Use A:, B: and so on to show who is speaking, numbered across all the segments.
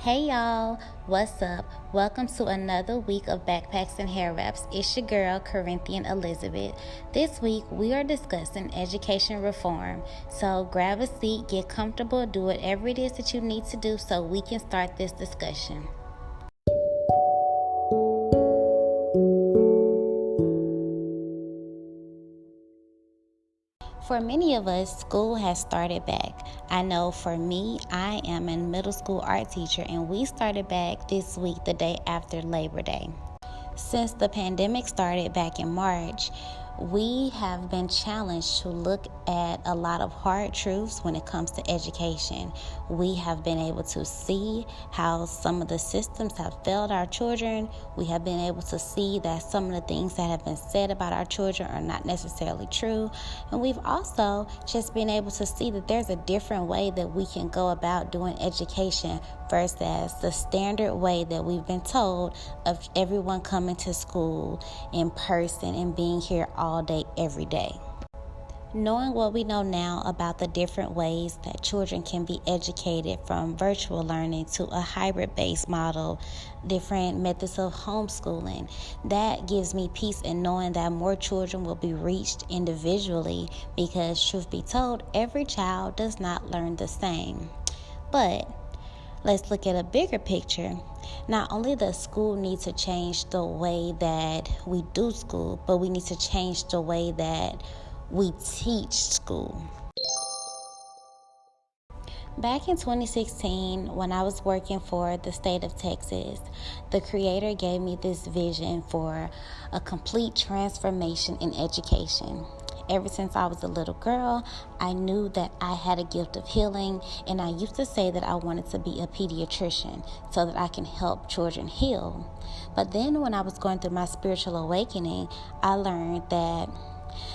A: Hey y'all, what's up? Welcome to another week of Backpacks and Hair Wraps. It's your girl, Corinthian Elizabeth. This week we are discussing education reform. So grab a seat, get comfortable, do whatever it is that you need to do so we can start this discussion. For many of us, school has started back. I know for me, I am a middle school art teacher, and we started back this week, the day after Labor Day. Since the pandemic started back in March, we have been challenged to look at a lot of hard truths when it comes to education. We have been able to see how some of the systems have failed our children. We have been able to see that some of the things that have been said about our children are not necessarily true. And we've also just been able to see that there's a different way that we can go about doing education versus the standard way that we've been told of everyone coming to school in person and being here all day, every day. Knowing what we know now about the different ways that children can be educated, from virtual learning to a hybrid-based model, different methods of homeschooling, that gives me peace in knowing that more children will be reached individually, because truth be told, every child does not learn the same. But let's look at a bigger picture. Not only does school need to change the way that we do school, but we need to change the way that we teach school. Back in 2016, when I was working for the state of Texas, the Creator gave me this vision for a complete transformation in education. Ever since I was a little girl, I knew that I had a gift of healing, and I used to say that I wanted to be a pediatrician so that I can help children heal. But then when I was going through my spiritual awakening, I learned that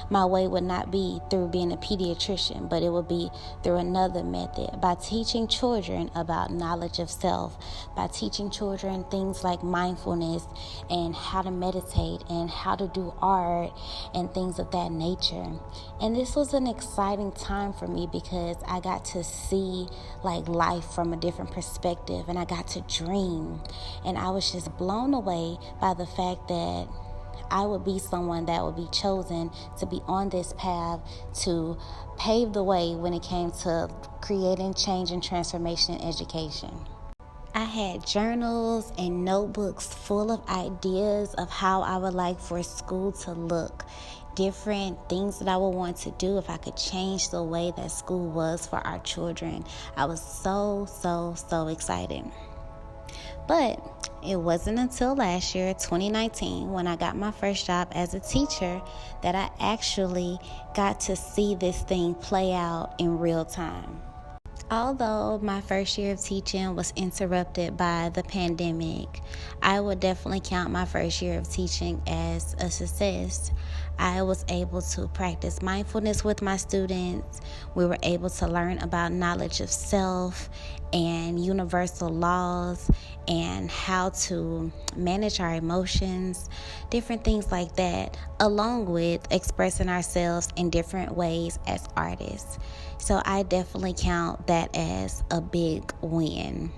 A: my way would not be through being a pediatrician, but it would be through another method, by teaching children about knowledge of self, by teaching children things like mindfulness and how to meditate and how to do art and things of that nature. And this was an exciting time for me because I got to see life from a different perspective, and I got to dream. And I was just blown away by the fact that I would be someone that would be chosen to be on this path to pave the way when it came to creating change and transformation in education. I had journals and notebooks full of ideas of how I would like for school to look, different things that I would want to do if I could change the way that school was for our children. I was so excited. But it wasn't until last year, 2019, when I got my first job as a teacher, that I actually got to see this thing play out in real time. Although my first year of teaching was interrupted by the pandemic, I would definitely count my first year of teaching as a success. I was able to practice mindfulness with my students. We were able to learn about knowledge of self and universal laws and how to manage our emotions, different things like that, along with expressing ourselves in different ways as artists. So I definitely count that as a big win.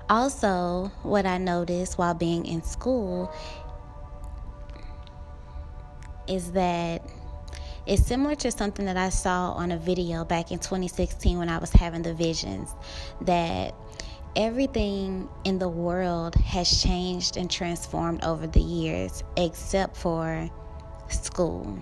A: Also, what I noticed while being in school is that it's similar to something that I saw on a video back in 2016 when I was having the visions, that everything in the world has changed and transformed over the years except for school.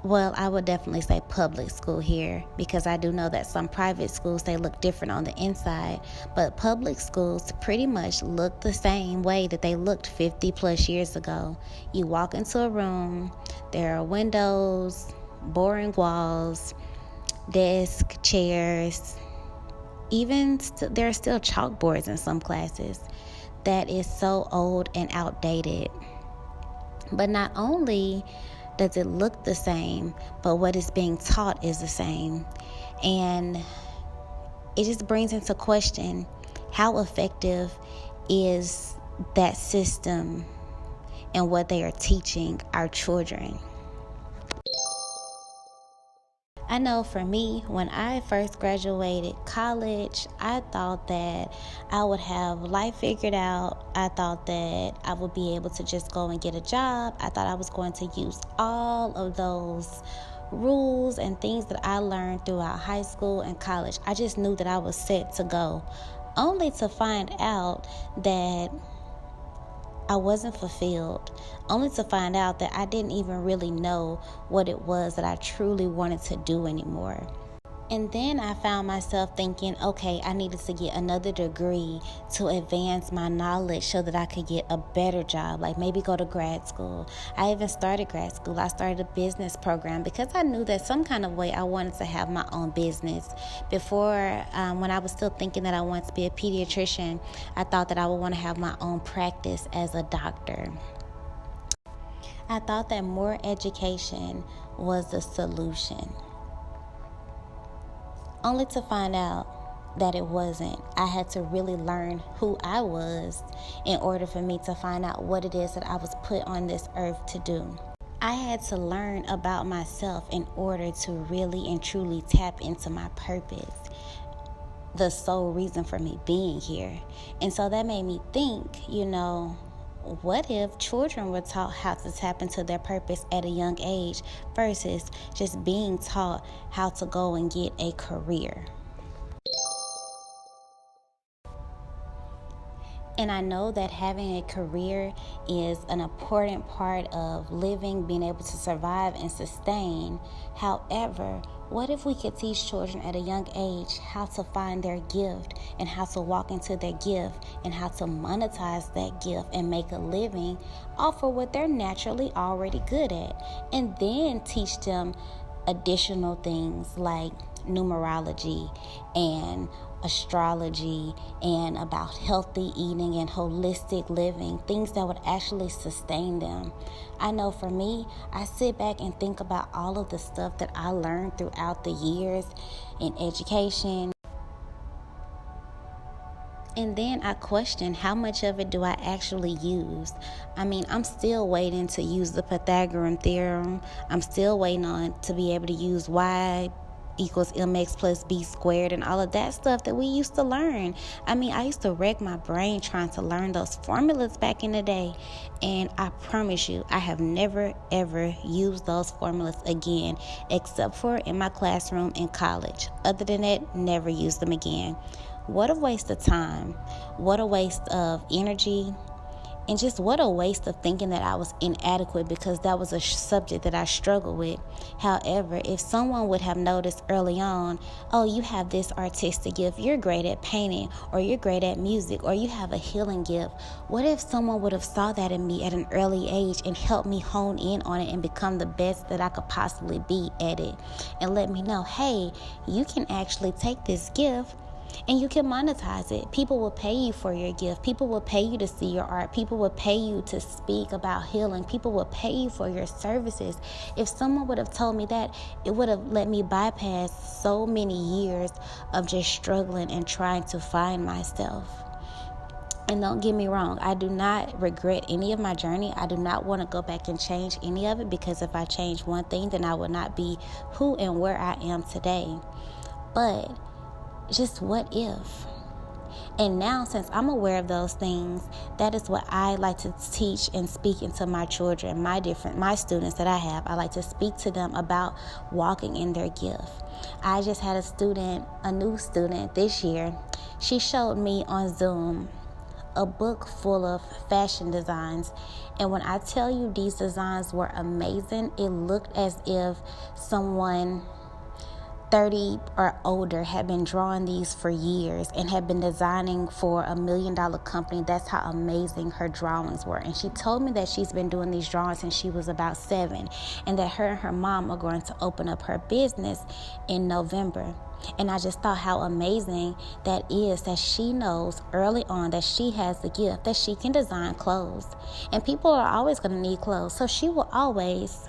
A: Well, I would definitely say public school here, because I do know that some private schools, they look different on the inside, but public schools pretty much look the same way that they looked 50 plus years ago. You walk into a room, there are windows, boring walls, desk, chairs, even there are still chalkboards in some classes. That is so old and outdated. But not only does it look the same, but what is being taught is the same. And it just brings into question, how effective is that system and what they are teaching our children. I know for me, when I first graduated college, I thought that I would have life figured out. I thought that I would be able to just go and get a job. I thought I was going to use all of those rules and things that I learned throughout high school and college. I just knew that I was set to go, only to find out that I wasn't fulfilled, only to find out that I didn't even really know what it was that I truly wanted to do anymore. And then I found myself thinking, okay, I needed to get another degree to advance my knowledge so that I could get a better job, like maybe go to grad school. I even started grad school. I started a business program because I knew that some kind of way I wanted to have my own business. Before, when I was still thinking that I wanted to be a pediatrician, I thought that I would want to have my own practice as a doctor. I thought that more education was the solution, only to find out that it wasn't. I had to really learn who I was in order for me to find out what it is that I was put on this earth to do. I had to learn about myself in order to really and truly tap into my purpose, the sole reason for me being here. And so that made me think, what if children were taught how to tap into their purpose at a young age versus just being taught how to go and get a career? And I know that having a career is an important part of living, being able to survive and sustain. However, what if we could teach children at a young age how to find their gift and how to walk into their gift and how to monetize that gift and make a living off of what they're naturally already good at, and then teach them additional things like numerology and astrology and about healthy eating and holistic living, things that would actually sustain them. I know for me, I sit back and think about all of the stuff that I learned throughout the years in education. And then I question, how much of it do I actually use? I'm still waiting to use the Pythagorean theorem. I'm still waiting on to be able to use y equals mx plus b squared and all of that stuff that we used to learn. I used to wreck my brain trying to learn those formulas back in the day. And I promise you, I have never, ever used those formulas again, except for in my classroom in college. Other than that, never used them again. What a waste of time. What a waste of energy. And just what a waste of thinking that I was inadequate because that was a subject that I struggled with. However, if someone would have noticed early on, oh, you have this artistic gift, you're great at painting, or you're great at music, or you have a healing gift. What if someone would have saw that in me at an early age and helped me hone in on it and become the best that I could possibly be at it? And let me know, hey, you can actually take this gift and you can monetize it. People will pay you for your gift. People will pay you to see your art. People will pay you to speak about healing. People will pay you for your services. If someone would have told me that, it would have let me bypass so many years of just struggling and trying to find myself. And don't get me wrong, I do not regret any of my journey. I do not want to go back and change any of it, because if I change one thing, then I would not be who and where I am today. But just what if? And now, since I'm aware of those things, that is what I like to teach and speak into my children, my students that I have. I like to speak to them about walking in their gift. I just had a new student this year. She showed me on Zoom a book full of fashion designs. And when I tell you these designs were amazing, it looked as if someone 30 or older had been drawing these for years and had been designing for $1 million company. That's how amazing her drawings were. And she told me that she's been doing these drawings since she was about 7, and that her and her mom are going to open up her business in November. And I just thought how amazing that is, that she knows early on that she has the gift, that she can design clothes. And people are always going to need clothes. So she will always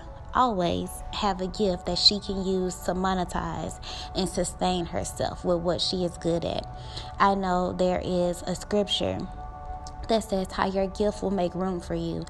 A: have a gift that she can use to monetize and sustain herself with what she is good at. I know there is a scripture that says how your gift will make room for you.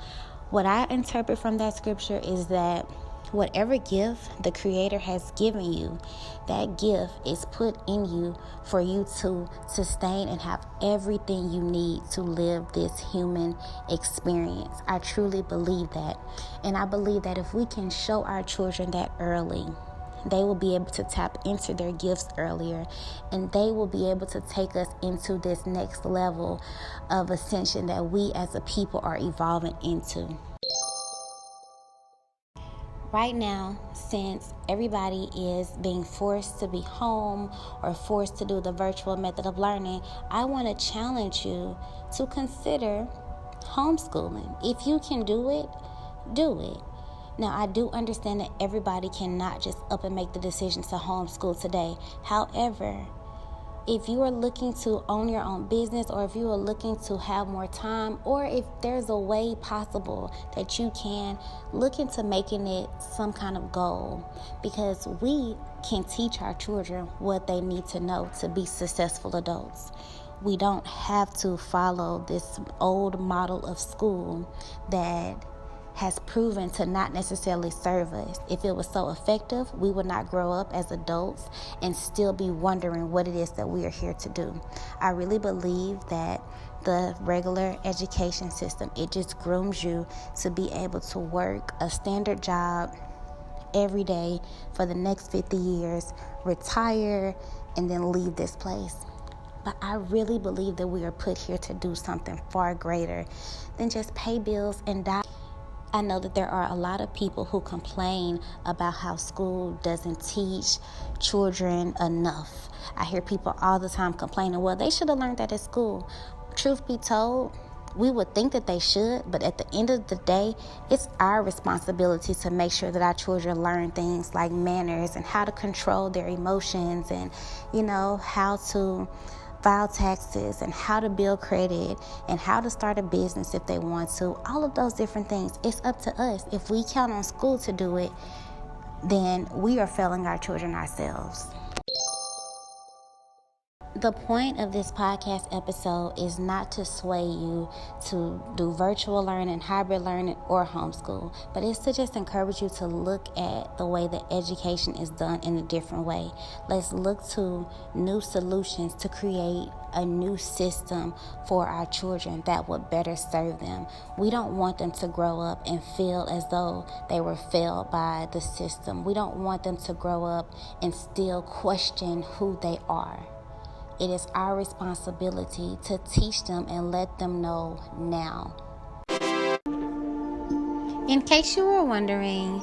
A: What I interpret from that scripture is that whatever gift the Creator has given you, that gift is put in you for you to sustain and have everything you need to live this human experience. I truly believe that. And I believe that if we can show our children that early, they will be able to tap into their gifts earlier, and they will be able to take us into this next level of ascension that we as a people are evolving into. Right now, since everybody is being forced to be home or forced to do the virtual method of learning, I want to challenge you to consider homeschooling. If you can do it, do it. Now, I do understand that everybody cannot just up and make the decision to homeschool today. However, if you are looking to own your own business, or if you are looking to have more time, or if there's a way possible that you can look into making it some kind of goal, because we can teach our children what they need to know to be successful adults. We don't have to follow this old model of school that has proven to not necessarily serve us. If it was so effective, we would not grow up as adults and still be wondering what it is that we are here to do. I really believe that the regular education system, it just grooms you to be able to work a standard job every day for the next 50 years, retire, and then leave this place. But I really believe that we are put here to do something far greater than just pay bills and die. I know that there are a lot of people who complain about how school doesn't teach children enough. I hear people all the time complaining, well, they should have learned that at school. Truth be told, we would think that they should, but at the end of the day, it's our responsibility to make sure that our children learn things like manners and how to control their emotions, and, how to file taxes, and how to build credit, and how to start a business if they want to. All of those different things, it's up to us. If we count on school to do it, then we are failing our children ourselves. The point of this podcast episode is not to sway you to do virtual learning, hybrid learning, or homeschool, but it's to just encourage you to look at the way that education is done in a different way. Let's look to new solutions to create a new system for our children that would better serve them. We don't want them to grow up and feel as though they were failed by the system. We don't want them to grow up and still question who they are. It is our responsibility to teach them and let them know now. In case you were wondering,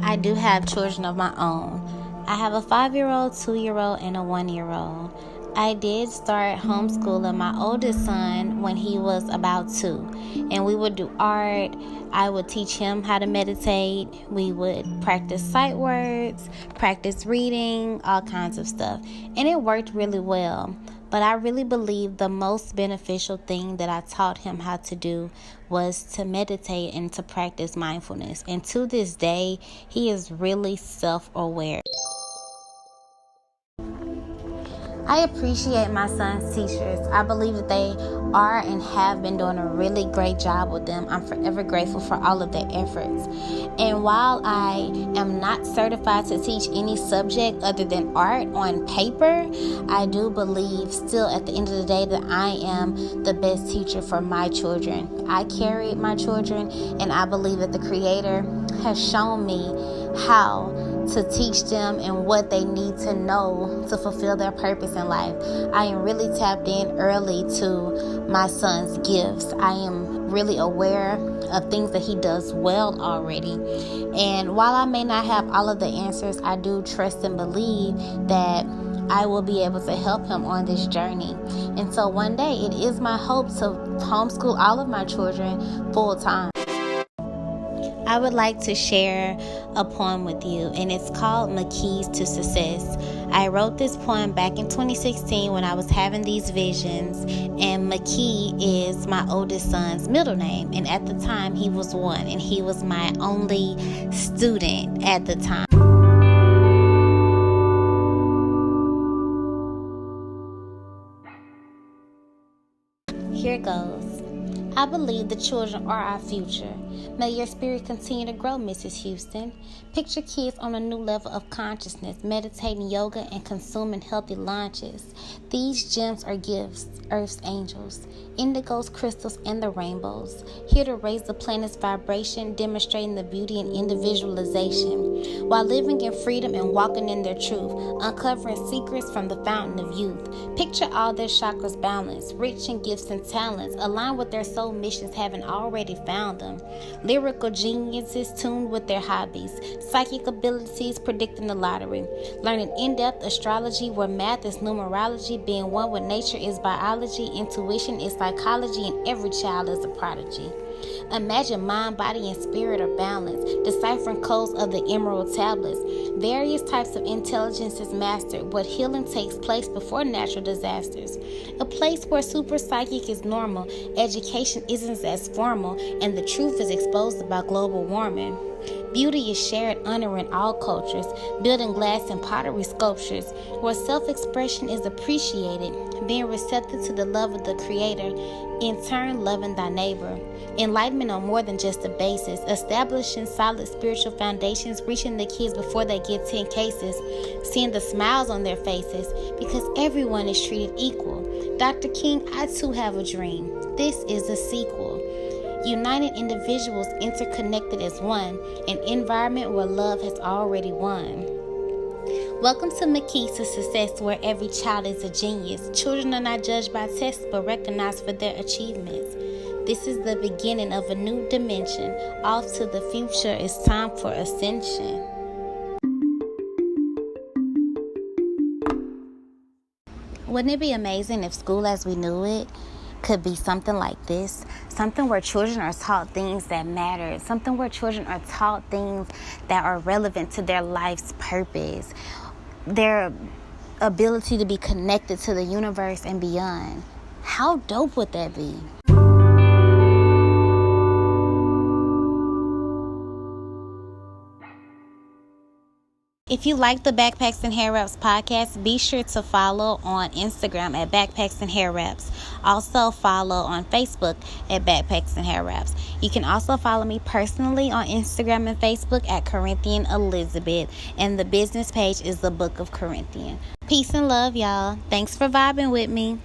A: I do have children of my own. I have a 5-year-old, 2-year-old, and a 1-year-old. I did start homeschooling my oldest son when he was about 2, and we would do art. I would teach him how to meditate. We would practice sight words, practice reading, all kinds of stuff, and it worked really well. But I really believe the most beneficial thing that I taught him how to do was to meditate and to practice mindfulness. And to this day, he is really self-aware. I appreciate my son's teachers. I believe that they are and have been doing a really great job with them. I'm forever grateful for all of their efforts. And while I am not certified to teach any subject other than art on paper, I do believe still at the end of the day that I am the best teacher for my children. I carried my children, and I believe that the Creator has shown me how to teach them and what they need to know to fulfill their purpose in life. I am really tapped in early to my son's gifts. I am really aware of things that he does well already. And while I may not have all of the answers, I do trust and believe that I will be able to help him on this journey. And so one day, it is my hope to homeschool all of my children full time. I would like to share a poem with you, and it's called My Keys to Success. I wrote this poem back in 2016 when I was having these visions, and Maki is my oldest son's middle name, and at the time he was 1, and he was my only student at the time. Here goes. I believe the children are our future. May your spirit continue to grow, Mrs. Houston. Picture kids on a new level of consciousness, meditating yoga and consuming healthy lunches. These gems are gifts, Earth's angels, indigos, crystals, and the rainbows, here to raise the planet's vibration, demonstrating the beauty and individualization, while living in freedom and walking in their truth, uncovering secrets from the fountain of youth. Picture all their chakras balanced, rich in gifts and talents, aligned with their soul missions, having already found them. Lyrical geniuses tuned with their hobbies, psychic abilities predicting the lottery, learning in-depth astrology where math is numerology, being one with nature is biology, intuition is psychology, and every child is a prodigy. Imagine mind, body, and spirit are balanced, deciphering codes of the emerald tablets. Various types of intelligence is mastered, where healing takes place before natural disasters. A place where super psychic is normal, education isn't as formal, and the truth is exposed about global warming. Beauty is shared, honoring all cultures, building glass and pottery sculptures, where self-expression is appreciated, being receptive to the love of the Creator, in turn loving thy neighbor. Enlightenment on more than just a basis, establishing solid spiritual foundations, reaching the kids before they get 10 cases, seeing the smiles on their faces, because everyone is treated equal. Dr. King, I too have a dream. This is a sequel. United individuals interconnected as one, an environment where love has already won. Welcome to McKees to Success, where every child is a genius. Children are not judged by tests, but recognized for their achievements. This is the beginning of a new dimension. Off to the future, it's time for ascension. Wouldn't it be amazing if school as we knew it could be something like this? Something where children are taught things that matter. Something where children are taught things that are relevant to their life's purpose. Their ability to be connected to the universe and beyond. How dope would that be? If you like the Backpacks and Hair Wraps podcast, be sure to follow on Instagram at Backpacks and Hair Wraps. Also follow on Facebook at Backpacks and Hair Wraps. You can also follow me personally on Instagram and Facebook at Corinthian Elizabeth. And the business page is the Book of Corinthian. Peace and love, y'all. Thanks for vibing with me.